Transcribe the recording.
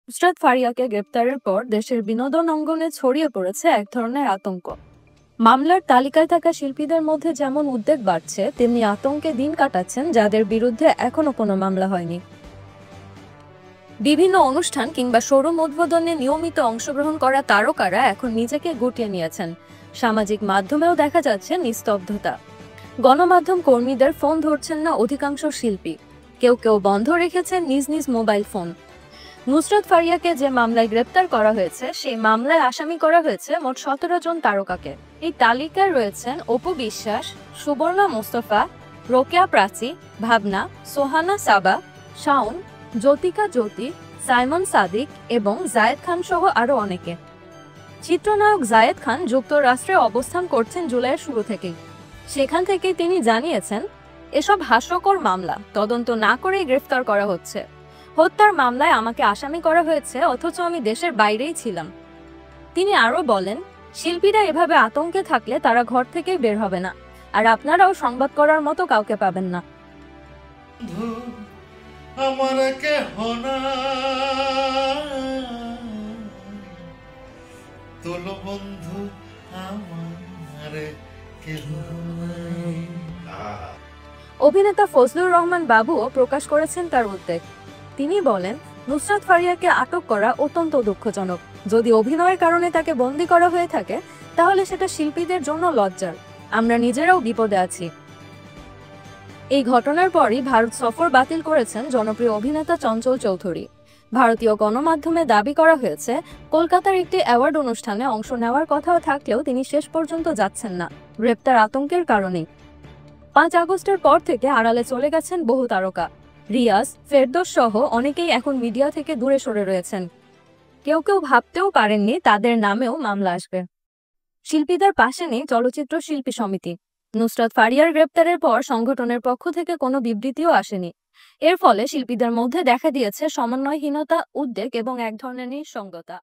নুসরাত ফারিয়াকে গ্রেপ্তারের পর দেশের বিনোদন অঙ্গনে ছড়িয়ে পড়েছে এক ধরনের আতঙ্ক। মামলার তালিকায় থাকা শিল্পীদের মধ্যে যেমন উদ্বেগ বাড়ছে, তেমনি আতঙ্কে দিন কাটাচ্ছেন যাদের বিরুদ্ধে এখনো কোনো মামলা হয়নি। বিভিন্ন অনুষ্ঠান কিংবা শোরুম উদ্বোধনে নিয়মিত অংশগ্রহণ করা তারকারা এখন নিজেকে গুটিয়ে নিয়েছেন। সামাজিক মাধ্যমেও দেখা যাচ্ছে নিস্তব্ধতা। গণমাধ্যম কর্মীদের ফোন ধরছেন না অধিকাংশ শিল্পী, কেউ কেউ বন্ধ রেখেছেন নিজ নিজ মোবাইল ফোন। নুসরাত ফারিয়াকে যে মামলায় গ্রেপ্তার করা হয়েছে, সেই মামলায় আসামি করা হয়েছে মোট 17 জন তারকাকে। এই তালিকায় রয়েছেন অপু বিশ্বাস, সুবর্ণা মোস্তফা, রোকেয়া প্রাচী, ভাবনা, সোহানা সাবা, শাওন, জ্যোতিকা জ্যোতি, সাইমন সাদিক এবং জায়েদ খান সহ আরো অনেকে। চিত্রনায়ক জায়েদ খান যুক্তরাষ্ট্রে অবস্থান করছেন জুলাইয়ের শুরু থেকেই। সেখান থেকেই তিনি জানিয়েছেন, এসব হাস্যকর মামলা তদন্ত না করেই গ্রেফতার করা হচ্ছে। হত্যার মামলায় আমাকে আসামি করা হয়েছে, অথচ আমি দেশের বাইরেই ছিলাম। তিনি আরো বলেন, শিল্পীরা এভাবে আতঙ্কে থাকলে তারা ঘর থেকে বের হবে না, আর আপনারাও সংবাদ করার মতো কাউকে পাবেন না। আমার কেহ তোলো বন্ধু আমার কেহ। অভিনেতা ফজলুর রহমান বাবুও প্রকাশ করেছেন তার উদ্বেগ। তিনি বলেন, নুসরাত ফারিয়াকে আটক করা অত্যন্ত দুঃখজনক। যদি অভিনয়ের কারণে তাকে বন্দী করা হয়ে থাকে, তাহলে সেটা শিল্পীদের জন্য লজ্জার। আমরা নিজেরাও বিপদে আছি। এই ঘটনার পরই ভারত সফর বাতিল করেছেন জনপ্রিয় অভিনেতা চঞ্চল চৌধুরী। ভারতীয় গণমাধ্যমে দাবি করা হয়েছে, কলকাতার একটি অ্যাওয়ার্ড অনুষ্ঠানে অংশ নেওয়ার কথাও থাকলেও তিনি শেষ পর্যন্ত যাচ্ছেন না, গ্রেপ্তার আতঙ্কের কারণেই। 5 আগস্টের পর থেকে আড়ালে চলে গেছেন বহু তারকা। রিয়াজ, ফেরদৌস সহ অনেকেই এখন মিডিয়া থেকে দূরে সরে রয়েছেন। কেউ কেউ ভাবতেও পারেননি তাদের নামেও মামলা আসবে। শিল্পীদের পাশে নেই চলচ্চিত্র শিল্পী সমিতি। নুসরাত ফারিয়ার গ্রেপ্তারের পর সংগঠনের পক্ষ থেকে কোনো বিবৃতিও আসেনি। এর ফলে শিল্পীদের মধ্যে দেখা দিয়েছে সমন্বয়হীনতা, উদ্বেগ এবং এক ধরনের নিঃসঙ্গতা।